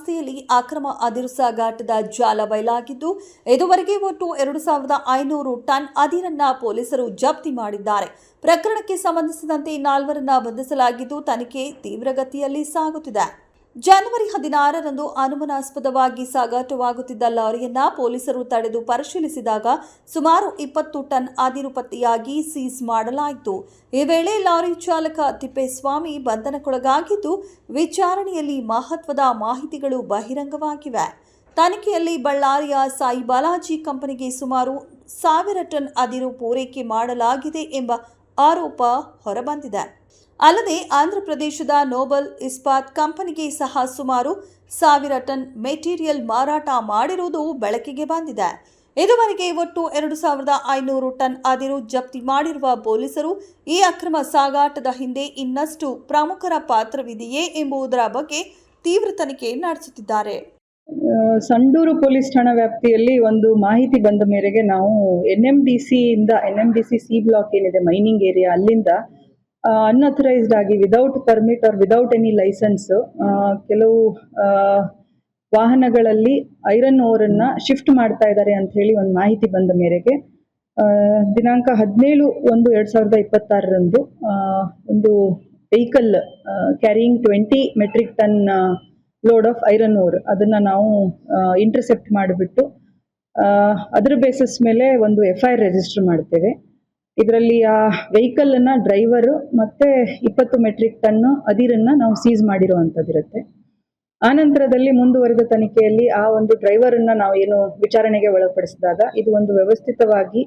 ಸಂಸ್ಥೆಯಲ್ಲಿ ಅಕ್ರಮ ಅದಿರು ಸಾಗಾಟದ ಜಾಲ ಬಯಲಾಗಿದ್ದು, ಇದುವರೆಗೆ ಒಟ್ಟು 2,500 ಟನ್ ಅದಿರನ್ನ ಪೊಲೀಸರು ಜಪ್ತಿ ಮಾಡಿದ್ದಾರೆ. ಪ್ರಕರಣಕ್ಕೆ ಸಂಬಂಧಿಸಿದಂತೆ 4ರನ್ನ ಬಂಧಿಸಲಾಗಿದ್ದು, ತನಿಖೆ ತೀವ್ರಗತಿಯಲ್ಲಿ ಸಾಗುತ್ತಿದೆ. ಜನವರಿ 16ರಂದು ಅನುಮಾನಾಸ್ಪದವಾಗಿ ಸಾಗಾಟವಾಗುತ್ತಿದ್ದ ಲಾರಿಯನ್ನ ಪೊಲೀಸರು ತಡೆದು ಪರಿಶೀಲಿಸಿದಾಗ ಸುಮಾರು 20 ಟನ್ ಅದಿರು ಪತ್ತೆಯಾಗಿ ಸೀಸ್ ಮಾಡಲಾಯಿತು. ಈ ವೇಳೆ ಲಾರಿ ಚಾಲಕ ತಿಪ್ಪೇಸ್ವಾಮಿ ಬಂಧನಕ್ಕೊಳಗಾಗಿದ್ದು, ವಿಚಾರಣೆಯಲ್ಲಿ ಮಹತ್ವದ ಮಾಹಿತಿಗಳು ಬಹಿರಂಗವಾಗಿವೆ. ತನಿಖೆಯಲ್ಲಿ ಬಳ್ಳಾರಿಯ ಸಾಯಿ ಬಾಲಾಜಿ ಕಂಪನಿಗೆ ಸುಮಾರು 1000 ಟನ್ ಅದಿರು ಪೂರೈಕೆ ಮಾಡಲಾಗಿದೆ ಎಂಬ ಆರೋಪ ಹೊರಬಂದಿದೆ. ಅಲ್ಲದೆ ಆಂಧ್ರಪ್ರದೇಶದ ನೋಬಲ್ ಇಸ್ಪಾತ್ ಕಂಪನಿಗೆ ಸಹ ಸುಮಾರು 1000 ಟನ್ ಮೆಟೀರಿಯಲ್ ಮಾರಾಟ ಮಾಡಿರುವುದು ಬೆಳಕಿಗೆ ಬಂದಿದೆ. ಇದುವರೆಗೆ ಒಟ್ಟು 2,500 ಟನ್ ಅದಿರು ಜಪ್ತಿ ಮಾಡಿರುವ ಪೊಲೀಸರು ಈ ಅಕ್ರಮ ಸಾಗಾಟದ ಹಿಂದೆ ಇನ್ನಷ್ಟು ಪ್ರಮುಖರ ಪಾತ್ರವಿದೆಯೇ ಎಂಬುದರ ಬಗ್ಗೆ ತೀವ್ರ ತನಿಖೆ ನಡೆಸುತ್ತಿದ್ದಾರೆ. ಸಂಡೂರು ಪೊಲೀಸ್ ಠಾಣಾ ವ್ಯಾಪ್ತಿಯಲ್ಲಿ ಒಂದು ಮಾಹಿತಿ ಬಂದ ಮೇರೆಗೆ ನಾವು ಎನ್ಎಂಡಿಸಿ ಸಿ ಬ್ಲಾಕ್ ಏನಿದೆ ಮೈನಿಂಗ್ ಏರಿಯಾ, ಅಲ್ಲಿಂದ ಅನ್ಅಥರೈಸ್ಡ್ ಆಗಿ without permit or without any licence ಕೆಲವು ವಾಹನಗಳಲ್ಲಿ ಐರನ್ ಓರನ್ನ ಶಿಫ್ಟ್ ಮಾಡ್ತಾ ಇದ್ದಾರೆ ಅಂತ ಹೇಳಿ ಒಂದು ಮಾಹಿತಿ ಬಂದ ಮೇರೆಗೆ ದಿನಾಂಕ 17/1/2026ರಂದು ಒಂದು vehicle carrying 20 metric ton load of iron ore ಅದನ್ನ ನಾವು ಇಂಟರ್ಸೆಪ್ಟ್ ಮಾಡಿಬಿಟ್ಟು ಅದರ ಬೇಸಿಸ್ ಮೇಲೆ ಒಂದು FIR ರಿಜಿಸ್ಟರ್ ಮಾಡ್ತೇವೆ. ಇದರಲ್ಲಿ ಆ ವೆಹಿಕಲ್ ಅನ್ನ ಡ್ರೈವರ್ ಮತ್ತೆ 20 ಮೆಟ್ರಿಕ್ ಟನ್ ಅದಿರನ್ನ ನಾವು ಸೀಸ್ ಮಾಡಿರುವಂತದ್ದಿರುತ್ತೆ. ಆ ನಂತರದಲ್ಲಿ ಮುಂದುವರೆದ ತನಿಖೆಯಲ್ಲಿ ಆ ಒಂದು ಡ್ರೈವರ್ ಅನ್ನ ನಾವು ಏನು ವಿಚಾರಣೆಗೆ ಒಳಪಡಿಸಿದಾಗ ಇದು ಒಂದು ವ್ಯವಸ್ಥಿತವಾಗಿ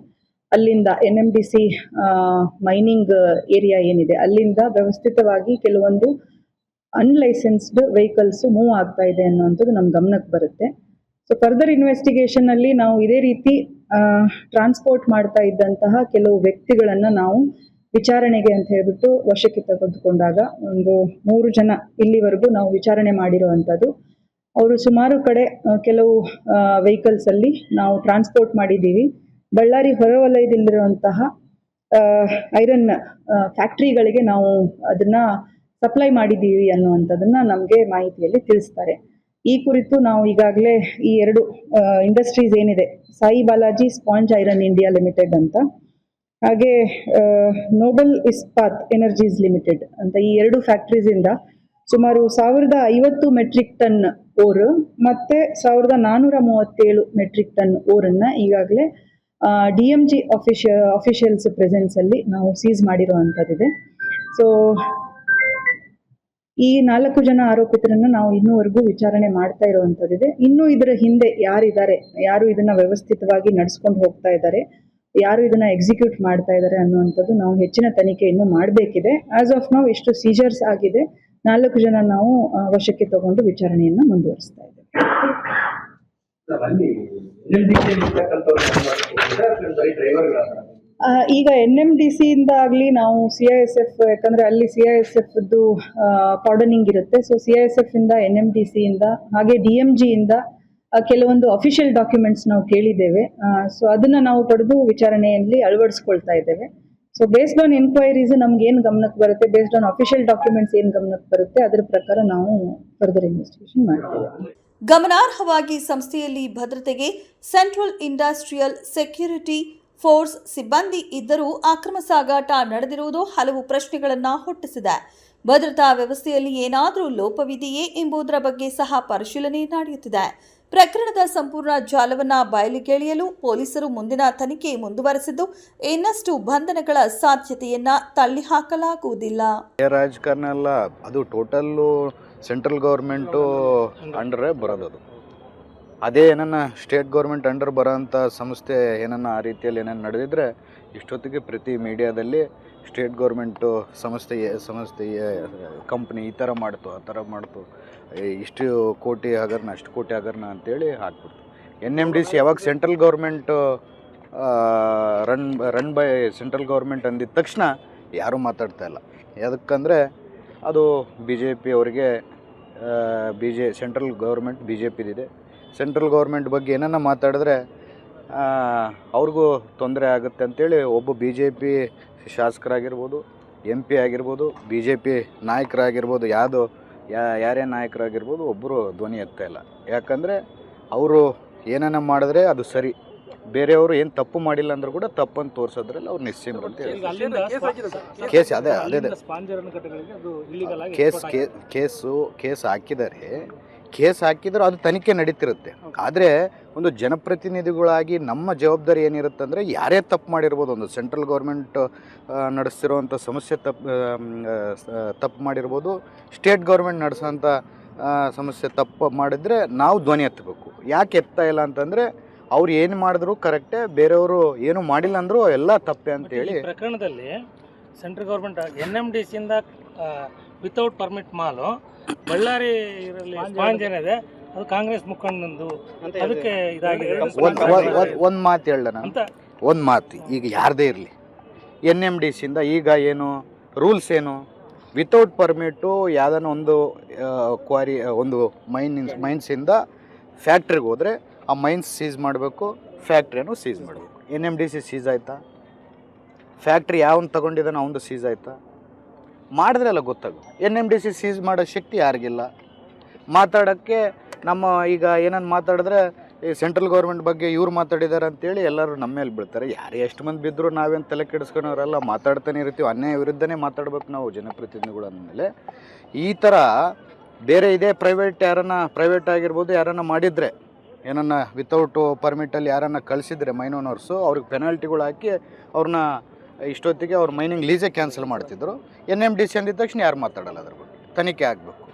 ಅಲ್ಲಿಂದ NMDC ಮೈನಿಂಗ್ ಏರಿಯಾ ಏನಿದೆ ಅಲ್ಲಿಂದ ವ್ಯವಸ್ಥಿತವಾಗಿ ಕೆಲವೊಂದು ಅನ್ಲೈಸೆನ್ಸ್ಡ್ ವೆಹಿಕಲ್ಸ್ ಮೂವ್ ಆಗ್ತಾ ಇದೆ ಅನ್ನುವಂಥದ್ದು ನಮ್ಮ ಗಮನಕ್ಕೆ ಬರುತ್ತೆ. ಸೊ ಫರ್ದರ್ ಇನ್ವೆಸ್ಟಿಗೇಷನ್ ಅಲ್ಲಿ ನಾವು ಇದೇ ರೀತಿ ಟ್ರಾನ್ಸ್ಪೋರ್ಟ್ ಮಾಡ್ತಾ ಇದ್ದಂತಹ ಕೆಲವು ವ್ಯಕ್ತಿಗಳನ್ನ ನಾವು ವಿಚಾರಣೆಗೆ ಅಂತ ಹೇಳ್ಬಿಟ್ಟು ವಶಕ್ಕೆ ತೆಗೆದುಕೊಂಡಾಗ ಒಂದು 3 ಜನ ಇಲ್ಲಿವರೆಗೂ ನಾವು ವಿಚಾರಣೆ ಮಾಡಿರುವಂಥದ್ದು. ಅವರು ಸುಮಾರು ಕಡೆ ಕೆಲವು ವೆಹಿಕಲ್ಸ್ ಅಲ್ಲಿ ನಾವು ಟ್ರಾನ್ಸ್ಪೋರ್ಟ್ ಮಾಡಿದ್ದೀವಿ. ಬಳ್ಳಾರಿ ಹೊರವಲಯದಲ್ಲಿರುವಂತಹ ಐರನ್ ಫ್ಯಾಕ್ಟ್ರಿಗಳಿಗೆ ನಾವು ಅದನ್ನ ಸಪ್ಲೈ ಮಾಡಿದ್ದೀವಿ ಅನ್ನುವಂಥದ್ದನ್ನ ನಮಗೆ ಮಾಹಿತಿಯಲ್ಲಿ ತಿಳಿಸ್ತಾರೆ. ಈ ಕುರಿತು ನಾವು ಈಗಾಗಲೇ ಈ 2 ಇಂಡಸ್ಟ್ರೀಸ್ ಏನಿದೆ, Sai Balaji sponge iron India limited ಅಂತ, ಹಾಗೆ ನೋಬಲ್ ಇಸ್ಪಾತ್ ಎನರ್ಜೀಸ್ ಲಿಮಿಟೆಡ್ ಅಂತ ಈ 2 ಫ್ಯಾಕ್ಟ್ರೀಸ್ ಇಂದ ಸುಮಾರು 1050 ಮೆಟ್ರಿಕ್ ಟನ್ ಓರ್ ಮತ್ತೆ 1437 ಮೆಟ್ರಿಕ್ ಟನ್ ಓರನ್ನ ಈಗಾಗಲೇ DMG ಅಫಿಷಿಯಲ್ಸ್ ಪ್ರೆಸೆನ್ಸ್ ಅಲ್ಲಿ ನಾವು ಸೀಸ್ ಮಾಡಿರುವಂತದ್ದಿದೆ. ಸೊ ಈ 4 ಜನ ಆರೋಪಿತರನ್ನ ನಾವು ಇನ್ನೂವರೆಗೂ ವಿಚಾರಣೆ ಮಾಡ್ತಾ ಇರುವಂತದ್ದಿದೆ. ಇನ್ನು ಇದರ ಹಿಂದೆ ಯಾರಿದ್ದಾರೆ, ಯಾರು ಇದನ್ನ ವ್ಯವಸ್ಥಿತವಾಗಿ ನಡೆಸ್ಕೊಂಡು ಹೋಗ್ತಾ ಇದ್ದಾರೆ, ಯಾರು ಇದನ್ನ ಎಕ್ಸಿಕ್ಯೂಟ್ ಮಾಡ್ತಾ ಇದ್ದಾರೆ ಅನ್ನುವಂಥದ್ದು ನಾವು ಹೆಚ್ಚಿನ ತನಿಖೆ ಇನ್ನೂ ಮಾಡಬೇಕಿದೆ. ಆಸ್ ಆಫ್ ನೌ ಇಷ್ಟು ಸೀಜರ್ಸ್ ಆಗಿದೆ. 4 ಜನ ನಾವು ವಶಕ್ಕೆ ತಗೊಂಡು ವಿಚಾರಣೆಯನ್ನ ಮುಂದುವರಿಸ್ತಾ ಇದ್ದೇವೆ. ಈಗ NMDC ಇಂದ ಆಗಲಿ ನಾವು CISF, ಯಾಕಂದ್ರೆ ಅಲ್ಲಿ CISF ಕಾರ್ಡನಿಂಗ್ ಇರುತ್ತೆ. ಸೊ CISF ಇಂದ NMDC ಇಂದ ಹಾಗೆ DMG ಇಂದ ಕೆಲವೊಂದು ಅಫಿಷಿಯಲ್ ಡಾಕ್ಯುಮೆಂಟ್ಸ್ ನಾವು ಕೇಳಿದ್ದೇವೆ. ಸೊ ಅದನ್ನ ನಾವು ಪಡೆದು ವಿಚಾರಣೆಯಲ್ಲಿ ಅಳವಡಿಸ್ಕೊಳ್ತಾ ಇದ್ದೇವೆ. ಸೊ ಬೇಸ್ಡ್ ಆನ್ ಎನ್ಕ್ವೈರೀಸ್ ನಮ್ಗೆ ಏನ್ ಗಮನಕ್ಕೆ ಬರುತ್ತೆ, ಬೇಸ್ಡ್ ಆನ್ ಅಫಿಷಿಯಲ್ ಡಾಕ್ಯುಮೆಂಟ್ಸ್ ಏನ್ ಗಮನಕ್ಕೆ ಬರುತ್ತೆ ಅದರ ಪ್ರಕಾರ ನಾವು ಫರ್ದರ್ ಇನ್ವೆಸ್ಟಿಗೇಷನ್ ಮಾಡ್ತೇವೆ. ಗಮನಾರ್ಹವಾಗಿ ಸಂಸ್ಥೆಯಲ್ಲಿ ಭದ್ರತೆಗೆ ಸೆಂಟ್ರಲ್ ಇಂಡಸ್ಟ್ರಿಯಲ್ ಸೆಕ್ಯೂರಿಟಿ ಫೋರ್ಸ್ ಸಿಬ್ಬಂದಿ ಇದ್ದರೂ ಅಕ್ರಮ ಸಾಗಾಟ ನಡೆದಿರುವುದು ಹಲವು ಪ್ರಶ್ನೆಗಳನ್ನು ಹುಟ್ಟಿಸಿದೆ. ಭದ್ರತಾ ವ್ಯವಸ್ಥೆಯಲ್ಲಿ ಏನಾದರೂ ಲೋಪವಿದೆಯೇ ಎಂಬುದರ ಬಗ್ಗೆ ಸಹ ಪರಿಶೀಲನೆ ನಡೆಯುತ್ತಿದೆ. ಪ್ರಕರಣದ ಸಂಪೂರ್ಣ ಜಾಲವನ್ನು ಬಯಲಿಗೆಳೆಯಲು ಪೊಲೀಸರು ಮುಂದಿನ ತನಿಖೆ ಮುಂದುವರೆಸಿದ್ದು, ಇನ್ನಷ್ಟು ಬಂಧನಗಳ ಸಾಧ್ಯತೆಯನ್ನ ತಳ್ಳಿಹಾಕಲಾಗುವುದಿಲ್ಲ. ರಾಜಕಾರಣ ಅಲ್ಲ, ಅದು ಟೋಟಲ್ಲು ಸೆಂಟ್ರಲ್ ಗೌರ್ಮೆಂಟು ಅಂಡರೇ ಬರೋದು. ಅದೇ ಏನನ್ನ ಸ್ಟೇಟ್ ಗೌರ್ಮೆಂಟ್ ಅಂಡರ್ ಬರೋಂಥ ಸಂಸ್ಥೆ ಏನನ್ನ ಆ ರೀತಿಯಲ್ಲಿ ಏನೇನು ನಡೆದಿದ್ರೆ ಇಷ್ಟೊತ್ತಿಗೆ ಪ್ರತಿ ಮೀಡಿಯಾದಲ್ಲಿ ಸ್ಟೇಟ್ ಗೌರ್ಮೆಂಟು ಸಂಸ್ಥೆ ಕಂಪ್ನಿ ಈ ಥರ ಮಾಡ್ತು, ಆ ಥರ ಮಾಡ್ತು, ಇಷ್ಟು ಕೋಟಿ ಹಗರಣ, ಅಷ್ಟು ಕೋಟಿ ಹಗರಣ ಅಂತೇಳಿ ಹಾಕ್ಬಿಡ್ತು. NMDC ಯಾವಾಗ central government run by central government ಅಂದಿದ ತಕ್ಷಣ ಯಾರೂ ಮಾತಾಡ್ತಾ ಇಲ್ಲ. ಯಾಕಂದರೆ ಅದು BJP ಅವರಿಗೆ ಸೆಂಟ್ರಲ್ ಗೌರ್ಮೆಂಟ್ BJPದಿದೆ. ಸೆಂಟ್ರಲ್ ಗೌರ್ಮೆಂಟ್ ಬಗ್ಗೆ ಏನನ್ನ ಮಾತಾಡಿದ್ರೆ ಅವ್ರಿಗೂ ತೊಂದರೆ ಆಗುತ್ತೆ ಅಂತೇಳಿ ಒಬ್ಬ BJP ಶಾಸಕರಾಗಿರ್ಬೋದು, MP ಆಗಿರ್ಬೋದು, BJP ನಾಯಕರಾಗಿರ್ಬೋದು, ಯಾವುದೋ ಯಾರೇ ನಾಯಕರಾಗಿರ್ಬೋದು ಒಬ್ಬರು ಧ್ವನಿ ಎತ್ತಾ ಇಲ್ಲ. ಯಾಕಂದರೆ ಅವರು ಏನನ್ನ ಮಾಡಿದ್ರೆ ಅದು ಸರಿ, ಬೇರೆಯವರು ಏನು ತಪ್ಪು ಮಾಡಿಲ್ಲ ಅಂದರೂ ಕೂಡ ತಪ್ಪನ್ನು ತೋರಿಸೋದ್ರಲ್ಲಿ ಅವ್ರು ನಿಶ್ಚಿಂತ ಅಂತ ಹೇಳಿ. ಕೇಸ್ ಅದೇ ಕೇಸ್ ಹಾಕಿದ್ದಾರೆ. ಕೇಸ್ ಹಾಕಿದ್ರು ಅದು ತನಿಖೆ ನಡೀತಿರುತ್ತೆ. ಆದರೆ ಒಂದು ಜನಪ್ರತಿನಿಧಿಗಳಾಗಿ ನಮ್ಮ ಜವಾಬ್ದಾರಿ ಏನಿರುತ್ತೆ ಅಂದರೆ, ಯಾರೇ ತಪ್ಪು ಮಾಡಿರ್ಬೋದು, ಒಂದು ಸೆಂಟ್ರಲ್ ಗೌರ್ಮೆಂಟ್ ನಡೆಸ್ತಿರೋವಂಥ ಸಮಸ್ಯೆ ತಪ್ಪು ಮಾಡಿರ್ಬೋದು, ಸ್ಟೇಟ್ ಗೌರ್ಮೆಂಟ್ ನಡೆಸೋಂಥ ಸಮಸ್ಯೆ ತಪ್ಪು ಮಾಡಿದರೆ ನಾವು ಧ್ವನಿ ಎತ್ತಬೇಕು. ಯಾಕೆ ಎತ್ತಾ ಇಲ್ಲ ಅಂತಂದರೆ, ಅವ್ರು ಏನು ಮಾಡಿದ್ರು ಕರೆಕ್ಟೇ, ಬೇರೆಯವರು ಏನು ಮಾಡಿಲ್ಲ ಅಂದರೂ ಎಲ್ಲ ತಪ್ಪೆ ಅಂತೇಳಿ. ಪ್ರಕರಣದಲ್ಲಿ ಸೆಂಟ್ರಲ್ ಗೌರ್ಮೆಂಟ್ NMDCಯಿಂದ ವಿತೌಟ್ ಪರ್ಮಿಟ್ ಮಾಲು ಬಳ್ಳಾರಿ ಸ್ಪಾಂಜ್ ಏನಿದೆ ಅದು ಕಾಂಗ್ರೆಸ್ ಮುಖಂಡಂದು, ಅದಕ್ಕೆ ಇದಾಗಿದೆ. ಒಂದು ಮಾತು ಹೇಳ ನಾನು, ಒಂದು ಮಾತು, ಈಗ ಯಾರದೇ ಇರಲಿ NMDCಯಿಂದ ಈಗ ಏನು ರೂಲ್ಸ್ ಏನು, ವಿತೌಟ್ ಪರ್ಮಿಟು ಯಾವುದನ್ನ ಒಂದು ಕ್ವಾರಿ ಒಂದು ಮೈನ್ಸಿಂದ ಫ್ಯಾಕ್ಟ್ರಿಗೆ ಹೋದರೆ ಆ ಮೈನ್ಸ್ ಸೀಸ್ ಮಾಡಬೇಕು, ಫ್ಯಾಕ್ಟ್ರಿಯನ್ನು ಸೀಸ್ ಮಾಡಬೇಕು. NMDC ಸೀಸ್ ಆಯಿತಾ? ಫ್ಯಾಕ್ಟ್ರಿ ಯಾವನು ತಗೊಂಡಿದ್ದಾನೋ ಅವನು ಸೀಸ್ ಆಯಿತಾ? ಮಾಡಿದ್ರೆ ಎಲ್ಲ ಗೊತ್ತಾಗುತ್ತೆ. NMDC ಸೀಸ್ ಮಾಡೋ ಶಕ್ತಿ ಯಾರಿಗಿಲ್ಲ. ಮಾತಾಡೋಕ್ಕೆ ನಮ್ಮ ಈಗ ಏನನ್ನು ಮಾತಾಡಿದ್ರೆ ಈ ಸೆಂಟ್ರಲ್ ಗೌರ್ಮೆಂಟ್ ಬಗ್ಗೆ ಇವ್ರು ಮಾತಾಡಿದ್ದಾರೆ ಅಂತೇಳಿ ಎಲ್ಲರೂ ನಮ್ಮ ಮೇಲೆ ಬೀಳ್ತಾರೆ. ಯಾರು ಎಷ್ಟು ಮಂದಿ ಬಿದ್ದರೂ ನಾವೇನು ತಲೆ ಕೆಡಿಸ್ಕೊಳೋರೆಲ್ಲ ಮಾತಾಡ್ತಾನೆ ಇರ್ತೀವಿ. ಅನ್ಯಾಯ ವಿರುದ್ಧನೇ ಮಾತಾಡ್ಬೇಕು ನಾವು ಜನಪ್ರತಿನಿಧಿಗಳು ಅಂದಮೇಲೆ. ಈ ಥರ ಬೇರೆ ಇದೇ ಪ್ರೈವೇಟ್ ಆಗಿರ್ಬೋದು, ಯಾರನ್ನ ಮಾಡಿದರೆ ಏನನ್ನ ವಿತೌಟ್ ಪರ್ಮಿಟಲ್ಲಿ ಯಾರನ್ನ ಕಳಿಸಿದ್ರೆ ಮೈನ್ ಓನರ್ಸು, ಅವ್ರಿಗೆ ಪೆನಾಲ್ಟಿಗಳು ಹಾಕಿ ಅವ್ರನ್ನ ಇಷ್ಟೊತ್ತಿಗೆ ಅವ್ರ ಮೈನಿಂಗ್ ಲೀಸೇ ಕ್ಯಾನ್ಸಲ್ ಮಾಡ್ತಿದ್ರು. NMDC ಅಂದಿದ ತಕ್ಷಣ ಯಾರು ಮಾತಾಡಲ್ಲ, ಅದ್ರ ಬಗ್ಗೆ ತನಿಖೆ ಆಗಬೇಕು.